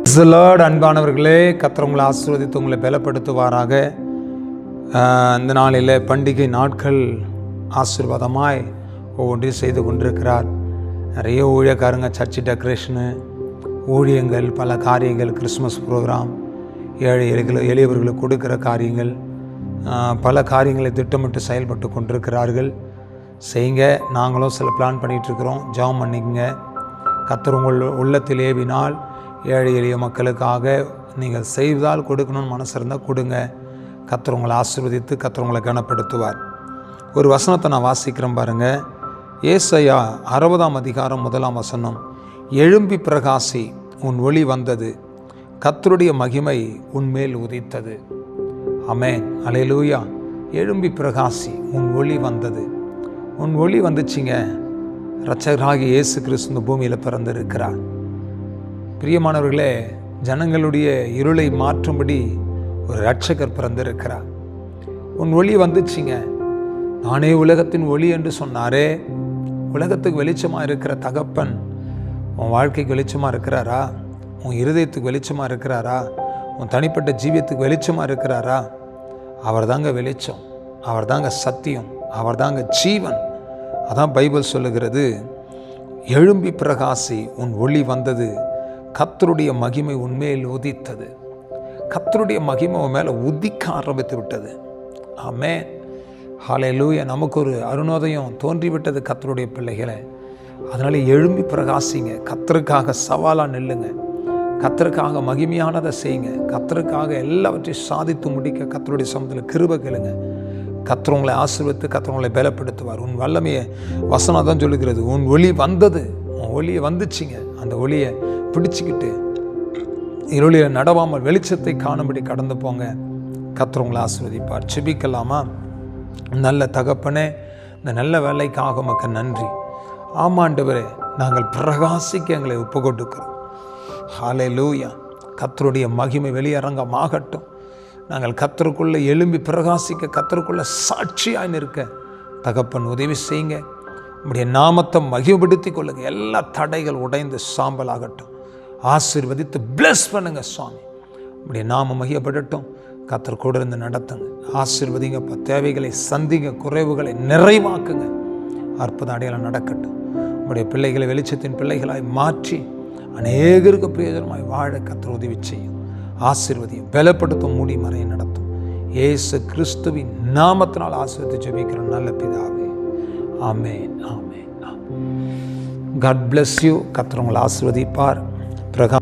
அன்பானவர்களே, கர்த்தர் உங்களை ஆசீர்வதித்து உங்களை பலப்படுத்துவாராக. இந்த நாளில் பண்டிகை நாட்கள் ஆசீர்வாதமாய் ஒவ்வொன்றையும் செய்து கொண்டிருக்கிறார். நிறைய ஊழியக்காரங்க சர்ச்சு டெக்கரேஷனு, ஊழியங்கள், பல காரியங்கள், கிறிஸ்மஸ் ப்ரோக்ராம், எளியவர்களுக்கு கொடுக்குற காரியங்கள், பல காரியங்களை திட்டமிட்டு செயல்பட்டு கொண்டிருக்கிறார்கள். செய்யுங்க. நாங்களும் சில பிளான் பண்ணிகிட்ருக்கிறோம். ஜெபம் பண்ணிக்கங்க. கர்த்தர் உங்கள் உள்ளத்தில் ஏவினால் ஏழை எளிய மக்களுக்காக நீங்கள் செய்தால் கொடுக்கணும்னு மனசு இருந்தால் கொடுங்க. கர்த்தர் உங்களை ஆசீர்வதித்து கர்த்தர் உங்களை கனப்படுத்துவார். ஒரு வசனத்தை நான் வாசிக்கிறேன் பாருங்கள். ஏசாயா 60ஆம் அதிகாரம் 1ஆம் வசனம். எழும்பி பிரகாசி, உன் ஒளி வந்தது, கர்த்தருடைய மகிமை உன்மேல் உதித்தது. ஆமென், அல்லேலூயா. எழும்பி பிரகாசி, உன் ஒளி வந்தது. உன் ஒளி வந்துச்சிங்க. இரட்சகராகிய இயேசு கிறிஸ்து இந்த பூமியில் பிறந்திருக்கிறார். பிரியமானவர்களே, ஜனங்களுடைய இருளை மாற்றும்படி ஒரு இரட்சகர் பிறந்திருக்கிறார். உன் ஒளி வந்துச்சிங்க. நானே உலகத்தின் ஒளி என்று சொன்னாரே. உலகத்துக்கு வெளிச்சமாக இருக்கிற தகப்பன் உன் வாழ்க்கைக்கு வெளிச்சமாக இருக்கிறாரா? உன் இருதயத்துக்கு வெளிச்சமாக இருக்கிறாரா? உன் தனிப்பட்ட ஜீவியத்துக்கு வெளிச்சமாக இருக்கிறாரா? அவர் தாங்க வெளிச்சம், அவர் தாங்க சத்தியம், அவர் தாங்க ஜீவன். அதான் பைபிள் சொல்லுகிறது, எழும்பி பிரகாசி, உன் ஒளி வந்தது, கர்த்தருடைய மகிமை உன்மேல் உதித்தது. கர்த்தருடைய மகிமை உன் மேலே உதிக்க ஆரம்பித்து விட்டது. ஆமென், ஹல்லேலூயா. நமக்கு ஒரு அருணோதயம் தோன்றிவிட்டது கர்த்தருடைய பிள்ளைகளை. அதனால் எழும்பி பிரகாசிங்க. கர்த்தருக்காக சவாலாக நில்லுங்க. கர்த்தருக்காக மகிமையானதை செய்யுங்க. கர்த்தருக்காக எல்லாவற்றையும் சாதித்து முடிக்க கர்த்தருடைய சமூகத்தில் கிருபை கேளுங்க. கர்த்தர் உங்களை ஆசீர்வதித்து கர்த்தர் உங்களை பலப்படுத்துவார். உன் வல்லமையை வசனம் தான் சொல்லுகிறது. உன் ஒளி வந்தது, உன் ஒளியை வந்துச்சிங்க. அந்த ஒளியை பிடிச்சிக்கிட்டு இருளில் நடவாமல் வெளிச்சத்தை காணும்படி கடந்து போங்க. கர்த்தர் உங்களை ஆசீர்வதிப்பார். செபிக்கலாமா? நல்ல தகப்பனே, இந்த நல்ல வேலைக்காக உமக்கு நன்றி. ஆமாண்டவரே, நாங்கள் பிரகாசிக்க எங்களை ஒப்பு கொடுக்கிறோம். ஹல்லேலூயா. கர்த்தருடைய மகிமை வெளியரங்கமாகட்டும். நாங்கள் கர்த்தருக்குள்ளே எழும்பி பிரகாசிக்க, கர்த்தருக்குள்ளே சாட்சியாக நிற்க தகப்பன் உதவி செய்யுங்க. நம்முடைய நாமத்தை மகிமைப்படுத்தி கொள்ளுங்க. எல்லா தடைகள் உடைந்து சாம்பல் ஆகட்டும். ஆசீர்வதித்து பிளஸ் பண்ணுங்க சுவாமி. நம்முடைய நாமம் மகிமைப்படட்டும். கர்த்தர் கூட இருந்து நடத்துங்க. ஆசீர்வதிங்கப்பா. தேவைகளை சந்திங்க, குறைவுகளை நிறைவாக்குங்க. அற்புத அடையாளம் நடக்கட்டும். நம்முடைய பிள்ளைகளை வெளிச்சத்தின் பிள்ளைகளாய் மாற்றி அநேகருக்கு பிரயோஜனமாய் வாழ கர்த்தர் உதவி செய்யும். ஆசீர்வதியும், பலப்படுத்தும், மூடி மறைய நடத்தும். இயேசு கிறிஸ்துவின் நாமத்தினால் ஆசீர்வதித்து ஜெபிக்கிற நல்ல பிதாவே. ஆமென், ஆமென், ஆமென். God bless you. கர்த்தர் உங்களை ஆசீர்வதிப்பார். பிரகா